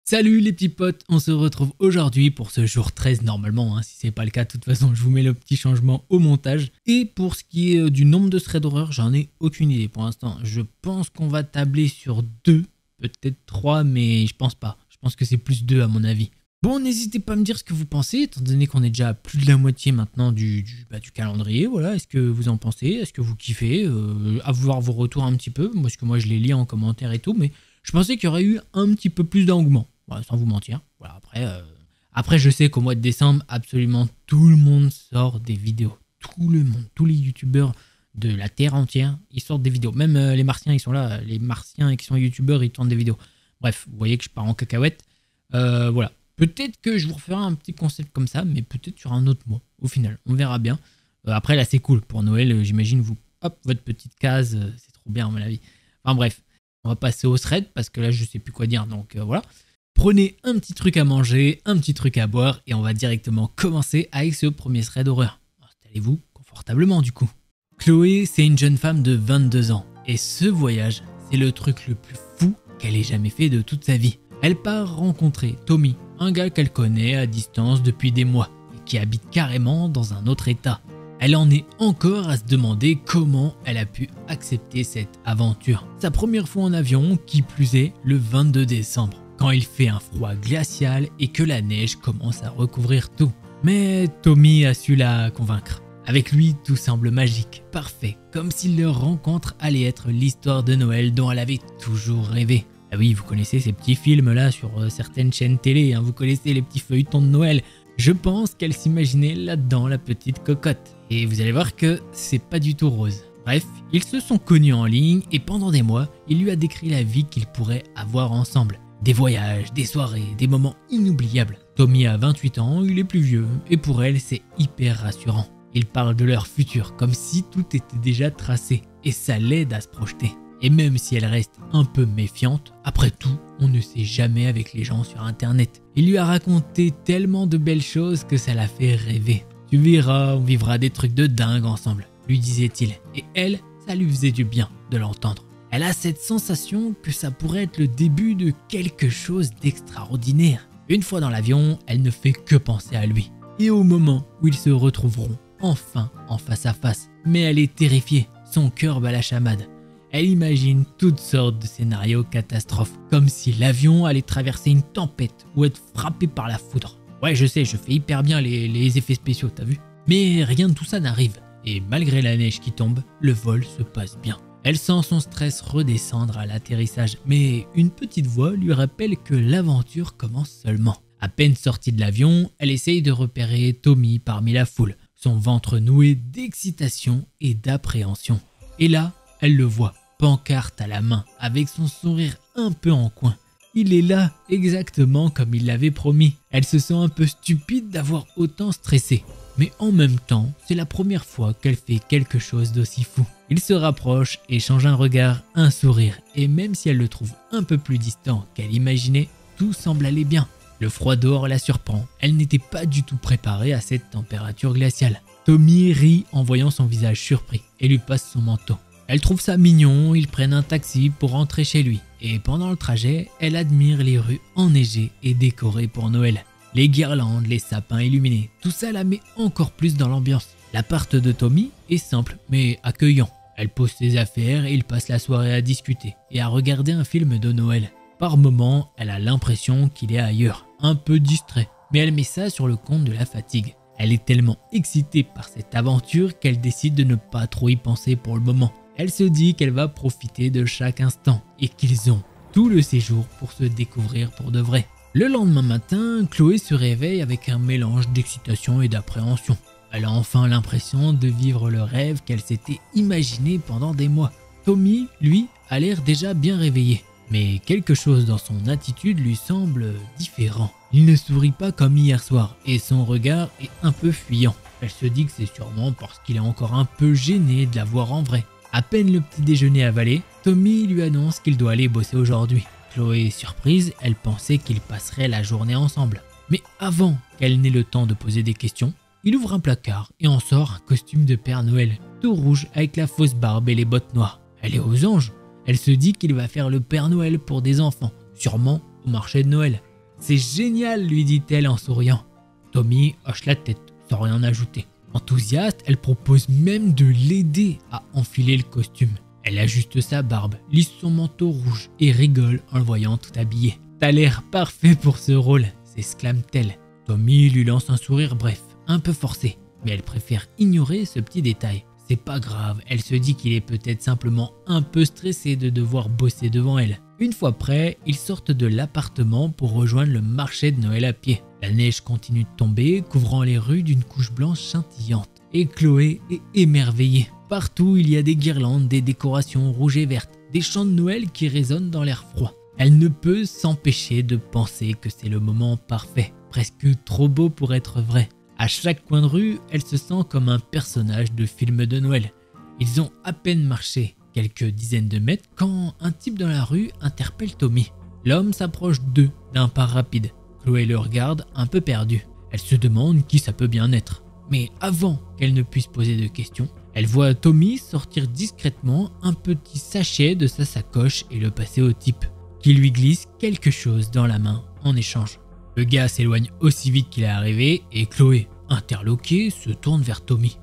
Salut les petits potes, on se retrouve aujourd'hui pour ce jour 13 normalement, si c'est pas le cas, de toute façon je vous mets le petit changement au montage. Et pour ce qui est du nombre de threads d'horreur, j'en ai aucune idée pour l'instant. Je pense qu'on va tabler sur 2, peut-être 3, mais je pense pas. Je pense que c'est plus 2 à mon avis. Bon, n'hésitez pas à me dire ce que vous pensez, étant donné qu'on est déjà à plus de la moitié maintenant du calendrier. Voilà, est-ce que vous en pensez? Est-ce que vous kiffez? À voir vos retours un petit peu, parce que moi je les lis en commentaire et tout, mais je pensais qu'il y aurait eu un petit peu plus d'engouement. Voilà, sans vous mentir. Voilà, après, je sais qu'au mois de décembre, absolument tout le monde sort des vidéos. Tout le monde, tous les youtubeurs de la terre entière, ils sortent des vidéos. Même les martiens, ils sont là. Les martiens qui sont youtubeurs, ils tournent des vidéos. Bref, vous voyez que je pars en cacahuète. Voilà. Peut-être que je vous referai un petit concept comme ça, mais peut-être sur un autre mois. Au final, on verra bien. Après, là, c'est cool. Pour Noël, j'imagine, vous, hop, votre petite case, c'est trop bien, à mon avis. Enfin bref, on va passer au thread, parce que là, je sais plus quoi dire, donc voilà. Prenez un petit truc à manger, un petit truc à boire et on va directement commencer avec ce premier thread d'horreur. Installez-vous confortablement du coup. Chloé, c'est une jeune femme de 22 ans et ce voyage, c'est le truc le plus fou qu'elle ait jamais fait de toute sa vie. Elle part rencontrer Tommy, un gars qu'elle connaît à distance depuis des mois et qui habite carrément dans un autre état. Elle en est encore à se demander comment elle a pu accepter cette aventure. Sa première fois en avion, qui plus est, le 22 décembre. Quand il fait un froid glacial et que la neige commence à recouvrir tout. Mais Tommy a su la convaincre. Avec lui, tout semble magique, parfait, comme si leur rencontre allait être l'histoire de Noël dont elle avait toujours rêvé. Ah oui, vous connaissez ces petits films là sur certaines chaînes télé, vous connaissez les petits feuilletons de Noël. Je pense qu'elle s'imaginait là-dedans la petite cocotte. Et vous allez voir que c'est pas du tout rose. Bref, ils se sont connus en ligne et pendant des mois, il lui a décrit la vie qu'ils pourraient avoir ensemble. Des voyages, des soirées, des moments inoubliables. Tommy a 28 ans, il est plus vieux, et pour elle, c'est hyper rassurant. Ils parlent de leur futur, comme si tout était déjà tracé, et ça l'aide à se projeter. Et même si elle reste un peu méfiante, après tout, on ne sait jamais avec les gens sur internet. Il lui a raconté tellement de belles choses que ça l'a fait rêver. Tu verras, on vivra des trucs de dingue ensemble, lui disait-il. Et elle, ça lui faisait du bien de l'entendre. Elle a cette sensation que ça pourrait être le début de quelque chose d'extraordinaire. Une fois dans l'avion, elle ne fait que penser à lui. Et au moment où ils se retrouveront enfin en face à face. Mais elle est terrifiée, son cœur bat la chamade. Elle imagine toutes sortes de scénarios catastrophes, comme si l'avion allait traverser une tempête ou être frappé par la foudre. Ouais, je sais, je fais hyper bien les effets spéciaux, t'as vu? Mais rien de tout ça n'arrive. Et malgré la neige qui tombe, le vol se passe bien. Elle sent son stress redescendre à l'atterrissage, mais une petite voix lui rappelle que l'aventure commence seulement. À peine sortie de l'avion, elle essaye de repérer Tommy parmi la foule, son ventre noué d'excitation et d'appréhension. Et là, elle le voit, pancarte à la main, avec son sourire un peu en coin. Il est là, exactement comme il l'avait promis. Elle se sent un peu stupide d'avoir autant stressé. Mais en même temps, c'est la première fois qu'elle fait quelque chose d'aussi fou. Il se rapproche, échange un regard, un sourire, et même si elle le trouve un peu plus distant qu'elle imaginait, tout semble aller bien. Le froid dehors la surprend, elle n'était pas du tout préparée à cette température glaciale. Tommy rit en voyant son visage surpris et lui passe son manteau. Elle trouve ça mignon, ils prennent un taxi pour rentrer chez lui. Et pendant le trajet, elle admire les rues enneigées et décorées pour Noël. Les guirlandes, les sapins illuminés, tout ça la met encore plus dans l'ambiance. L'appart de Tommy est simple mais accueillant. Elle pose ses affaires et ils passent la soirée à discuter et à regarder un film de Noël. Par moments, elle a l'impression qu'il est ailleurs, un peu distrait, mais elle met ça sur le compte de la fatigue. Elle est tellement excitée par cette aventure qu'elle décide de ne pas trop y penser pour le moment. Elle se dit qu'elle va profiter de chaque instant et qu'ils ont tout le séjour pour se découvrir pour de vrai. Le lendemain matin, Chloé se réveille avec un mélange d'excitation et d'appréhension. Elle a enfin l'impression de vivre le rêve qu'elle s'était imaginé pendant des mois. Tommy, lui, a l'air déjà bien réveillé. Mais quelque chose dans son attitude lui semble différent. Il ne sourit pas comme hier soir et son regard est un peu fuyant. Elle se dit que c'est sûrement parce qu'il est encore un peu gêné de la voir en vrai. À peine le petit déjeuner avalé, Tommy lui annonce qu'il doit aller bosser aujourd'hui. Chloé est surprise, elle pensait qu'ils passeraient la journée ensemble. Mais avant qu'elle n'ait le temps de poser des questions, il ouvre un placard et en sort un costume de Père Noël, tout rouge avec la fausse barbe et les bottes noires. Elle est aux anges. Elle se dit qu'il va faire le Père Noël pour des enfants, sûrement au marché de Noël. C'est génial, lui dit-elle en souriant. Tommy hoche la tête, sans rien ajouter. Enthousiaste, elle propose même de l'aider à enfiler le costume. Elle ajuste sa barbe, lisse son manteau rouge et rigole en le voyant tout habillé. « T'as l'air parfait pour ce rôle », s'exclame-t-elle. Tommy lui lance un sourire bref, un peu forcé, mais elle préfère ignorer ce petit détail. C'est pas grave, elle se dit qu'il est peut-être simplement un peu stressé de devoir bosser devant elle. Une fois prêts, ils sortent de l'appartement pour rejoindre le marché de Noël à pied. La neige continue de tomber, couvrant les rues d'une couche blanche scintillante. Et Chloé est émerveillée. Partout, il y a des guirlandes, des décorations rouges et vertes, des chants de Noël qui résonnent dans l'air froid. Elle ne peut s'empêcher de penser que c'est le moment parfait, presque trop beau pour être vrai. À chaque coin de rue, elle se sent comme un personnage de film de Noël. Ils ont à peine marché quelques dizaines de mètres quand un type dans la rue interpelle Tommy. L'homme s'approche d'eux d'un pas rapide. Chloé le regarde un peu perdue. Elle se demande qui ça peut bien être. Mais avant qu'elle ne puisse poser de questions, elle voit Tommy sortir discrètement un petit sachet de sa sacoche et le passer au type, qui lui glisse quelque chose dans la main en échange. Le gars s'éloigne aussi vite qu'il est arrivé et Chloé, interloquée, se tourne vers Tommy.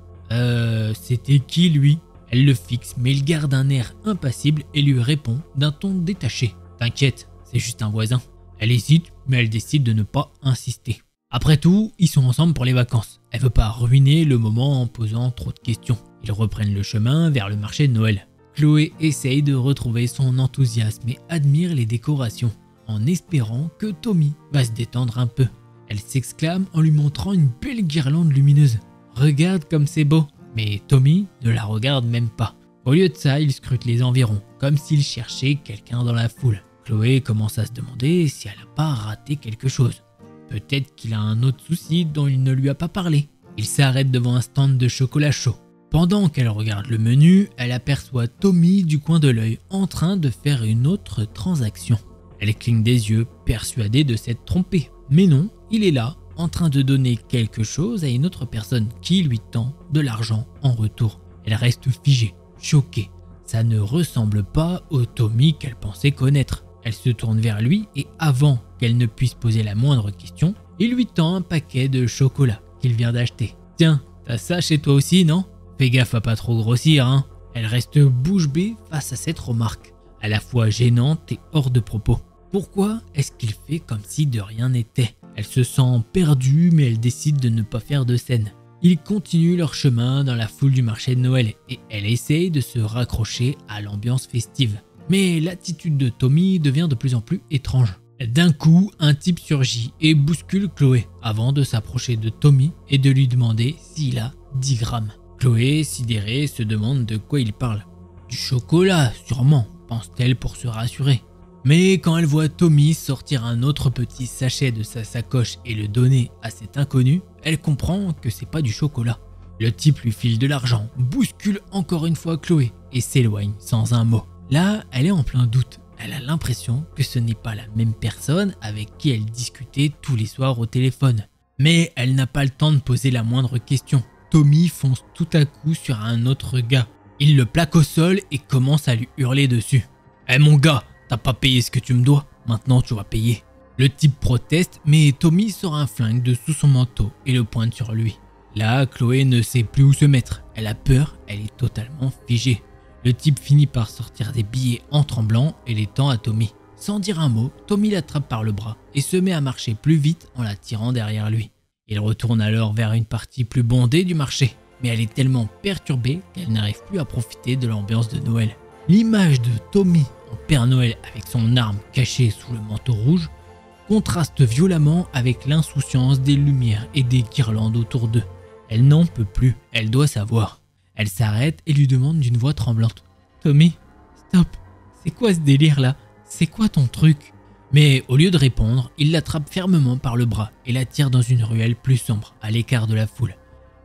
C'était qui lui ? Elle le fixe mais il garde un air impassible et lui répond d'un ton détaché. T'inquiète, c'est juste un voisin. Elle hésite mais elle décide de ne pas insister. Après tout, ils sont ensemble pour les vacances. Elle veut pas ruiner le moment en posant trop de questions. Ils reprennent le chemin vers le marché de Noël. Chloé essaye de retrouver son enthousiasme et admire les décorations, en espérant que Tommy va se détendre un peu. Elle s'exclame en lui montrant une belle guirlande lumineuse. « Regarde comme c'est beau !» Mais Tommy ne la regarde même pas. Au lieu de ça, il scrute les environs, comme s'il cherchait quelqu'un dans la foule. Chloé commence à se demander si elle n'a pas raté quelque chose. Peut-être qu'il a un autre souci dont il ne lui a pas parlé. Il s'arrête devant un stand de chocolat chaud. Pendant qu'elle regarde le menu, elle aperçoit Tommy du coin de l'œil en train de faire une autre transaction. Elle cligne des yeux, persuadée de s'être trompée. Mais non, il est là, en train de donner quelque chose à une autre personne qui lui tend de l'argent en retour. Elle reste figée, choquée. Ça ne ressemble pas au Tommy qu'elle pensait connaître. Elle se tourne vers lui et avant qu'elle ne puisse poser la moindre question, il lui tend un paquet de chocolat qu'il vient d'acheter. « Tiens, t'as ça chez toi aussi, non ? Fais gaffe à pas trop grossir, hein ?» Elle reste bouche bée face à cette remarque, à la fois gênante et hors de propos. Pourquoi est-ce qu'il fait comme si de rien n'était ? Elle se sent perdue mais elle décide de ne pas faire de scène. Ils continuent leur chemin dans la foule du marché de Noël et elle essaye de se raccrocher à l'ambiance festive. Mais l'attitude de Tommy devient de plus en plus étrange. D'un coup, un type surgit et bouscule Chloé avant de s'approcher de Tommy et de lui demander s'il a 10 grammes. Chloé, sidérée, se demande de quoi il parle. Du chocolat, sûrement, pense-t-elle pour se rassurer. Mais quand elle voit Tommy sortir un autre petit sachet de sa sacoche et le donner à cet inconnu, elle comprend que c'est pas du chocolat. Le type lui file de l'argent, bouscule encore une fois Chloé et s'éloigne sans un mot. Là, elle est en plein doute. Elle a l'impression que ce n'est pas la même personne avec qui elle discutait tous les soirs au téléphone. Mais elle n'a pas le temps de poser la moindre question. Tommy fonce tout à coup sur un autre gars. Il le plaque au sol et commence à lui hurler dessus. « Hé mon gars, t'as pas payé ce que tu me dois, maintenant tu vas payer. » Le type proteste mais Tommy sort un flingue de sous son manteau et le pointe sur lui. Là, Chloé ne sait plus où se mettre. Elle a peur, elle est totalement figée. Le type finit par sortir des billets en tremblant et les tend à Tommy. Sans dire un mot, Tommy l'attrape par le bras et se met à marcher plus vite en la tirant derrière lui. Il retourne alors vers une partie plus bondée du marché, mais elle est tellement perturbée qu'elle n'arrive plus à profiter de l'ambiance de Noël. L'image de Tommy en Père Noël avec son arme cachée sous le manteau rouge contraste violemment avec l'insouciance des lumières et des guirlandes autour d'eux. Elle n'en peut plus, elle doit savoir. Elle s'arrête et lui demande d'une voix tremblante. « Tommy, stop, c'est quoi ce délire là ? C'est quoi ton truc ?» Mais au lieu de répondre, il l'attrape fermement par le bras et la tire dans une ruelle plus sombre, à l'écart de la foule.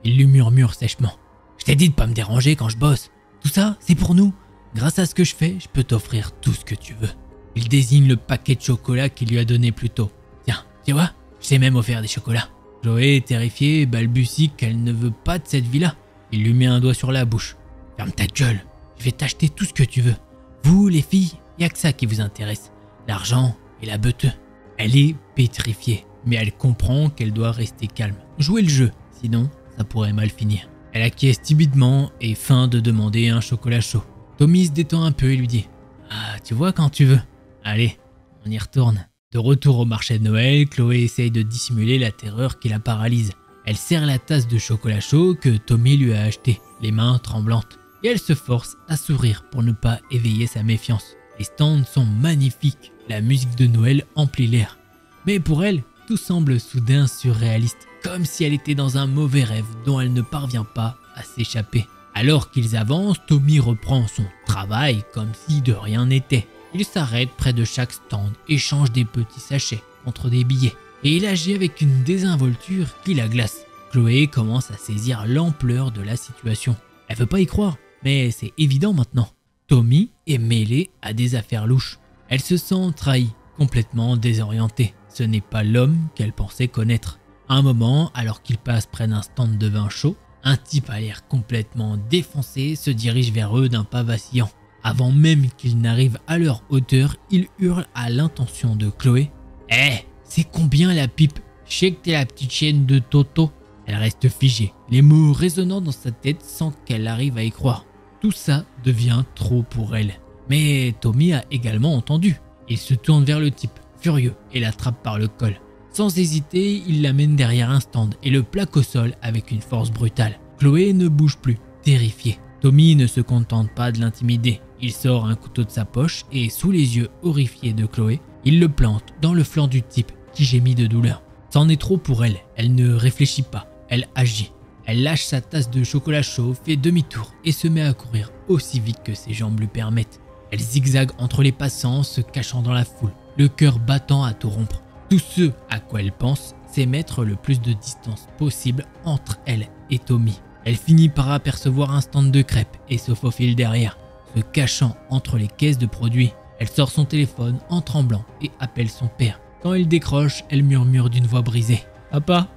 Il lui murmure sèchement. « Je t'ai dit de pas me déranger quand je bosse. Tout ça, c'est pour nous. Grâce à ce que je fais, je peux t'offrir tout ce que tu veux. » Il désigne le paquet de chocolat qu'il lui a donné plus tôt. « Tiens, tu vois, je t'ai même offert des chocolats. » Chloé, terrifiée, balbutie qu'elle ne veut pas de cette vie-là. Il lui met un doigt sur la bouche. « Ferme ta gueule, je vais t'acheter tout ce que tu veux. Vous, les filles, y a que ça qui vous intéresse. L'argent et la beuteux. » Elle est pétrifiée, mais elle comprend qu'elle doit rester calme. Jouer le jeu, sinon ça pourrait mal finir. Elle acquiesce timidement et feint de demander un chocolat chaud. Tommy se détend un peu et lui dit « Ah, tu vois quand tu veux. Allez, on y retourne. » De retour au marché de Noël, Chloé essaye de dissimuler la terreur qui la paralyse. Elle serre la tasse de chocolat chaud que Tommy lui a acheté, les mains tremblantes. Et elle se force à sourire pour ne pas éveiller sa méfiance. Les stands sont magnifiques, la musique de Noël emplit l'air. Mais pour elle, tout semble soudain surréaliste, comme si elle était dans un mauvais rêve dont elle ne parvient pas à s'échapper. Alors qu'ils avancent, Tommy reprend son travail comme si de rien n'était. Il s'arrête près de chaque stand et change des petits sachets contre des billets. Et il agit avec une désinvolture qui la glace. Chloé commence à saisir l'ampleur de la situation. Elle veut pas y croire, mais c'est évident maintenant. Tommy est mêlé à des affaires louches. Elle se sent trahie, complètement désorientée. Ce n'est pas l'homme qu'elle pensait connaître. À un moment, alors qu'il passe près d'un stand de vin chaud, un type à l'air complètement défoncé se dirige vers eux d'un pas vacillant. Avant même qu'ils n'arrivent à leur hauteur, il hurle à l'intention de Chloé. « Eh, c'est combien la pipe? Je sais que t'es la petite chienne de Toto. » Elle reste figée, les mots résonnant dans sa tête sans qu'elle arrive à y croire. Tout ça devient trop pour elle. Mais Tommy a également entendu. Il se tourne vers le type, furieux, et l'attrape par le col. Sans hésiter, il l'amène derrière un stand et le plaque au sol avec une force brutale. Chloé ne bouge plus, terrifiée. Tommy ne se contente pas de l'intimider. Il sort un couteau de sa poche et, sous les yeux horrifiés de Chloé, il le plante dans le flanc du type qui gémit de douleur. C'en est trop pour elle. Elle ne réfléchit pas, elle agit. Elle lâche sa tasse de chocolat chaud, fait demi-tour et se met à courir aussi vite que ses jambes lui permettent. Elle zigzague entre les passants, se cachant dans la foule, le cœur battant à tout rompre. Tout ce à quoi elle pense, c'est mettre le plus de distance possible entre elle et Tommy. Elle finit par apercevoir un stand de crêpes et se faufile derrière, se cachant entre les caisses de produits. Elle sort son téléphone en tremblant et appelle son père. Quand il décroche, elle murmure d'une voix brisée. « Papa,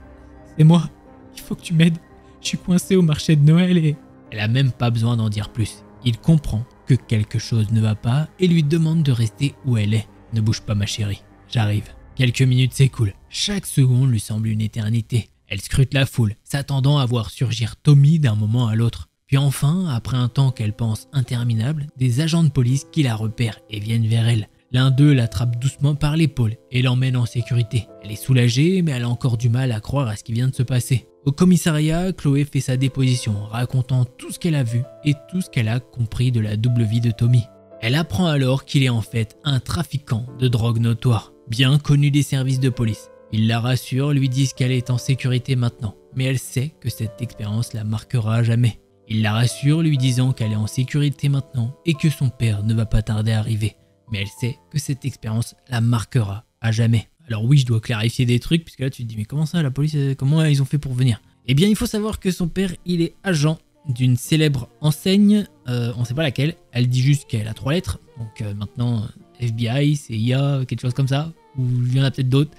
c'est moi, il faut que tu m'aides. Je suis coincée au marché de Noël et... » Elle a même pas besoin d'en dire plus. Il comprend que quelque chose ne va pas et lui demande de rester où elle est. « Ne bouge pas ma chérie, j'arrive. » Quelques minutes s'écoulent. Chaque seconde lui semble une éternité. Elle scrute la foule, s'attendant à voir surgir Tommy d'un moment à l'autre. Puis enfin, après un temps qu'elle pense interminable, des agents de police qui la repèrent et viennent vers elle. L'un d'eux l'attrape doucement par l'épaule et l'emmène en sécurité. Elle est soulagée, mais elle a encore du mal à croire à ce qui vient de se passer. Au commissariat, Chloé fait sa déposition, racontant tout ce qu'elle a vu et tout ce qu'elle a compris de la double vie de Tommy. Elle apprend alors qu'il est en fait un trafiquant de drogue notoire, bien connu des services de police. Ils la rassurent, lui disent qu'elle est en sécurité maintenant, mais elle sait que cette expérience la marquera à jamais. Ils la rassurent, lui disant qu'elle est en sécurité maintenant et que son père ne va pas tarder à arriver. Mais elle sait que cette expérience la marquera à jamais. Alors oui, je dois clarifier des trucs, puisque là tu te dis, mais comment ça, la police, comment ils ont fait pour venir? Eh bien, il faut savoir que son père, il est agent d'une célèbre enseigne, on ne sait pas laquelle, elle dit juste qu'elle a 3 lettres, donc maintenant FBI, CIA, quelque chose comme ça, ou il y en a peut-être d'autres.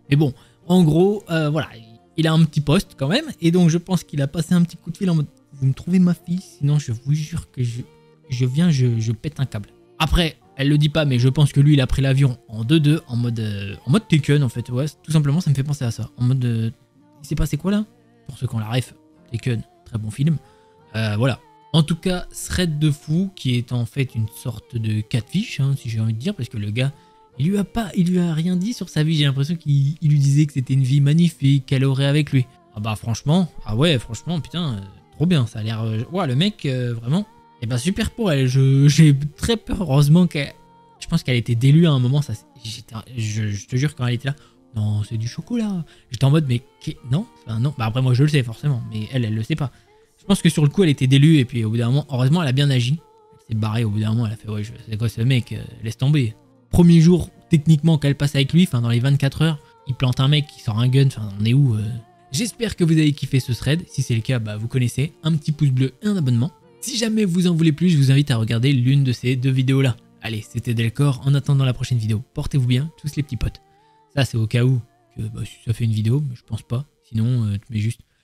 Mais bon, en gros, voilà, il a un petit poste quand même, et donc je pense qu'il a passé un petit coup de fil en mode « Vous me trouvez ma fille, sinon je vous jure que je pète un câble. » Après, elle le dit pas, mais je pense que lui, il a pris l'avion en 2-2, en mode Taken en fait, ouais, tout simplement, ça me fait penser à ça. En mode, il s'est passé quoi là? Pour ceux qui ont la ref, Taken, très bon film. Voilà. En tout cas, Thread de fou, qui est en fait une sorte de catfish, hein, si j'ai envie de dire, parce que le gars, il lui a rien dit sur sa vie. J'ai l'impression qu'il lui disait que c'était une vie magnifique, qu'elle aurait avec lui. Ah bah franchement, putain, trop bien, ça a l'air... ouais, le mec, vraiment, et bah super pour elle. J'ai très peur, heureusement qu'elle... Je pense qu'elle était délue à un moment, ça, je te jure, quand elle était là, non, c'est du chocolat. J'étais en mode, mais non, enfin, non. Bah après, moi, je le sais forcément, mais elle le sait pas. Je pense que sur le coup, elle était délue, et puis au bout d'un moment, heureusement, elle a bien agi. Elle s'est barrée au bout d'un moment, elle a fait, ouais, c'est quoi ce mec, laisse tomber. Premier jour, techniquement, qu'elle passe avec lui, enfin, dans les 24 heures, il plante un mec, il sort un gun, enfin, on est où J'espère que vous avez kiffé ce thread. Si c'est le cas, bah, vous connaissez, un petit pouce bleu et un abonnement. Si jamais vous en voulez plus, je vous invite à regarder l'une de ces 2 vidéos-là. Allez, c'était Delcor. En attendant la prochaine vidéo, portez-vous bien, tous les petits potes. Ça, c'est au cas où que bah, si ça fait une vidéo, mais je pense pas. Sinon, tu mets juste